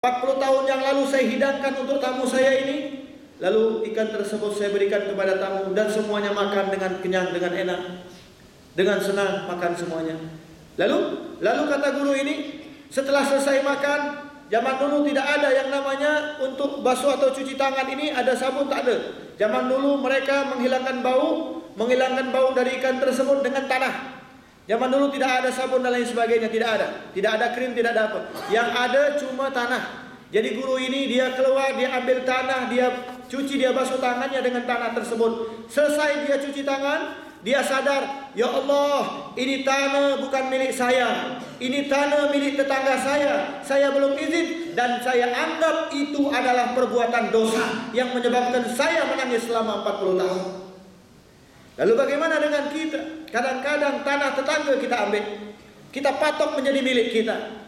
40 tahun yang lalu saya hidangkan untuk tamu saya ini. Lalu ikan tersebut saya berikan kepada tamu dan semuanya makan dengan kenyang, dengan enak, dengan senang makan semuanya. Lalu kata guru ini, setelah selesai makan, zaman dulu tidak ada yang namanya untuk basuh atau cuci tangan ini ada sabun, tak ada. Zaman dulu mereka menghilangkan bau dari ikan tersebut dengan tanah. Zaman dulu tidak ada sabun dan lain sebagainya, tidak ada krim, tidak ada apa. Yang ada cuma tanah. Jadi guru ini dia keluar, dia ambil tanah, dia cuci, dia basuh tangannya dengan tanah tersebut. Selesai dia cuci tangan, dia sadar, ya Allah, ini tanah bukan milik saya, ini tanah milik tetangga saya belum izin, dan saya anggap itu adalah perbuatan dosa yang menyebabkan saya menangis selama 40 tahun. Lalu bagaimana dengan kita? Kadang-kadang tanah tetangga kita ambil, kita patok menjadi milik kita.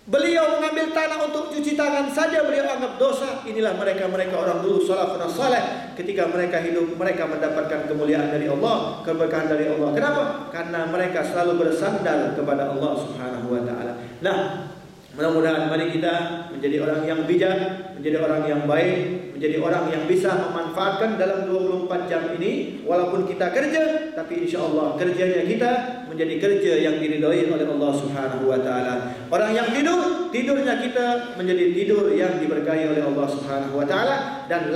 Beliau mengambil tanah untuk cuci tangan saja beliau anggap dosa. Inilah mereka orang dulu salafun saleh. Ketika mereka hidup, mereka mendapatkan kemuliaan dari Allah, keberkahan dari Allah. Kenapa? Karena mereka selalu bersandar kepada Allah Subhanahu wa taala. Nah, mudah-mudahan mari kita menjadi orang yang bijak, menjadi orang yang baik, menjadi orang yang bisa memanfaatkan dalam 24 jam ini. Walaupun kita kerja, tapi insya Allah kerjanya kita menjadi kerja yang diridhoi oleh Allah Subhanahu wa taala. Orang yang tidurnya kita menjadi tidur yang diberkahi oleh Allah Subhanahu wa taala, dan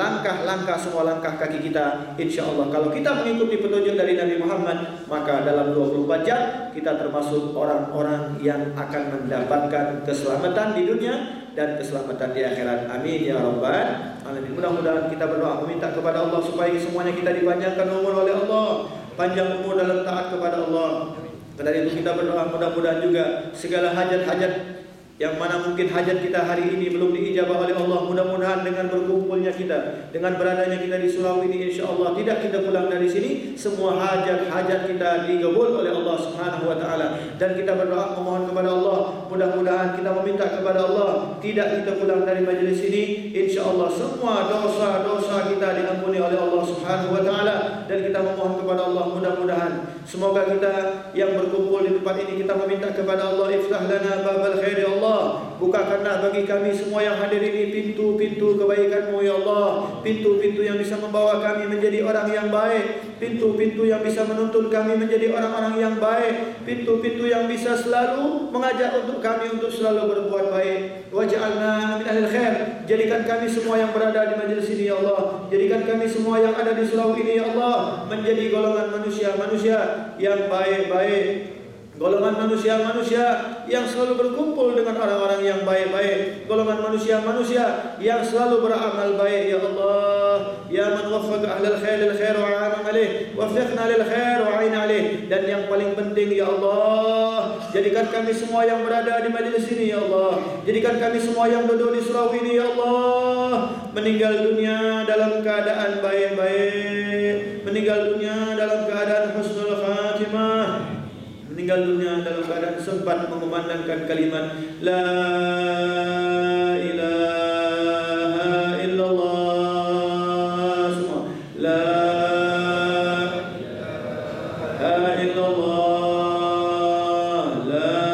semua langkah kaki kita insya Allah kalau kita mengikuti petunjuk dari Nabi Muhammad, maka dalam 24 jam kita termasuk orang-orang yang akan mendapatkan keselamatan di dunia dan keselamatan di akhirat. Amin ya rabbal alamin. Mudah-mudahan kita berdoa meminta kepada Allah supaya semuanya kita dipanjangkan umur oleh Allah, panjang umur dalam taat kepada Allah. Dari itu kita berdoa mudah-mudahan juga segala hajat-hajat yang mana mungkin hajat kita hari ini belum diijabah oleh Allah, mudah-mudahan dengan berkumpulnya kita, dengan beradanya kita di surau ini, insya Allah tidak kita pulang dari sini, semua hajat-hajat kita dikabul oleh Allah Subhanahu wa taala. Dan kita berdoa memohon kepada Allah, mudah-mudahan kita meminta kepada Allah, tidak kita pulang dari majlis ini, insya Allah semua dosa-dosa kita diampuni oleh Allah Subhanahu wa taala. Dan kita memohon kepada Allah, mudah-mudahan semoga kita yang berkumpul di tempat ini, kita meminta kepada Allah, iftah lana babal khairi Allah, bukakanlah bagi kami semua yang hadir ini pintu-pintu kebaikan-Mu ya Allah, pintu-pintu yang bisa membawa kami menjadi orang yang baik, pintu-pintu yang bisa menuntun kami menjadi orang-orang yang baik, pintu-pintu yang bisa selalu mengajak untuk kami untuk selalu berbuat baik. Waj'alna min ahlil khair, jadikan kami semua yang berada di majelis ini ya Allah, jadikan kami semua yang ada di surau ini ya Allah menjadi golongan manusia-manusia yang baik-baik, golongan manusia-manusia yang selalu berkumpul dengan orang-orang yang baik-baik, golongan manusia-manusia yang selalu beramal baik ya Allah. Ya man waffaqa ahlal khair lil khair wa a'ana alaih, waffiqna lil khair wa a'in alaih. Dan yang paling penting ya Allah, jadikan kami semua yang berada di majelis ini ya Allah, jadikan kami semua yang duduk di surau ini ya Allah meninggal dunia dalam keadaan baik-baik, meninggal dunia dalam keadaan husnul khatimah, meninggal dunia dalam keadaan sempat mengumandangkan kalimat la ilaha illallah, semua la ilaha illallah, la.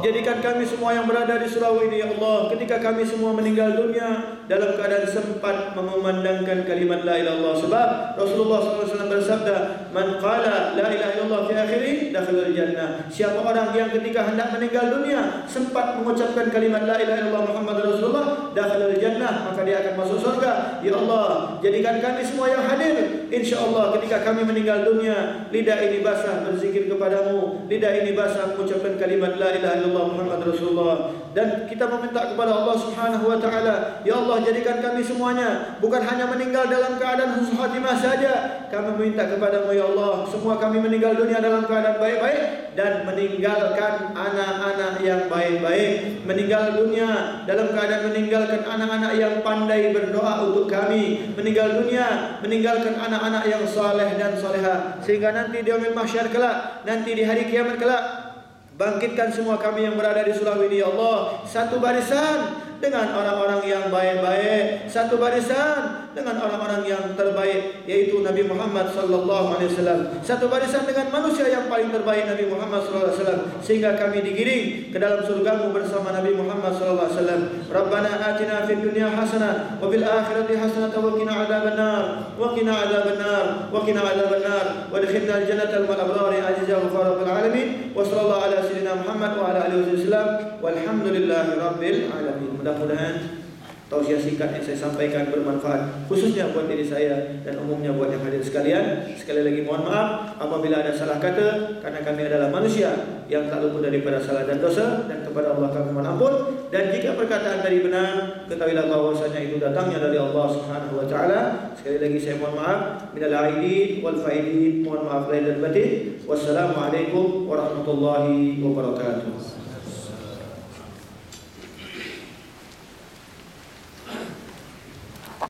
Jadikan kami semua yang berada di surau ini ya Allah, ketika kami semua meninggal dunia dalam keadaan sempat mengumandangkan kalimat la ilaha illallah. Sebab Rasulullah SAW bersabda, man qala la ilaha illallah fi akhiri dakhala jannah. Siapa orang yang ketika hendak meninggal dunia sempat mengucapkan kalimat la ilaha illallah Muhammad Rasulullah, dakhala jannah, maka dia akan masuk surga. Ya Allah, jadikan kami semua yang hadir insyaallah ketika kami meninggal dunia, lidah ini basah berzikir kepadamu, lidah ini basah mengucapkan kalimat la ilaha illallah Muhammad Rasulullah. Dan kita meminta kepada Allah Subhanahu wa taala, ya Allah, jadikan kami semuanya bukan hanya meninggal dalam keadaan husnul khatimah saja. Kami meminta kepadamu ya Allah, semua kami meninggal dunia dalam keadaan baik-baik dan meninggalkan anak-anak yang baik-baik, meninggal dunia dalam keadaan meninggalkan anak-anak yang pandai berdoa untuk kami, meninggal dunia meninggalkan anak-anak yang saleh dan salehah, sehingga nanti di yaumil mahsyar kelak, nanti di hari kiamat kelak, bangkitkan semua kami yang berada di surau ini ya Allah satu barisan dengan orang-orang yang baik-baik, satu barisan dengan orang-orang yang terbaik, yaitu Nabi Muhammad sallallahu alaihi wasallam. Satu barisan dengan manusia yang paling terbaik, Nabi Muhammad sallallahu alaihi wasallam, sehingga kami digiring ke dalam surgamu bersama Nabi Muhammad sallallahu alaihi wasallam. Rabbana atina fid dunya hasanah wa fil akhirati hasanah wa qina adzabannar wa qina adzabannar wa qina adzabannar wa adkhilna al-jannata ma'al abrar ajza wa rabbil alamin wa sallallahu ala sayyidina Muhammad wa ala alihi wasallam walhamdulillahi rabbil alamin. Mudah-mudahan tausiah singkat yang saya sampaikan bermanfaat, khususnya buat diri saya dan umumnya buat yang hadir sekalian. Sekali lagi mohon maaf apabila ada salah kata, karena kami adalah manusia yang tak luput daripada salah dan dosa, dan kepada Allah kami mohon ampun. Dan jika perkataan tadi benar, ketahuilah bahwasanya itu datangnya dari Allah Subhanahu wa taala. Sekali lagi saya mohon maaf, minal aidin wal faidin, mohon maaf lahir dan batin. Wassalamualaikum warahmatullahi wabarakatuh.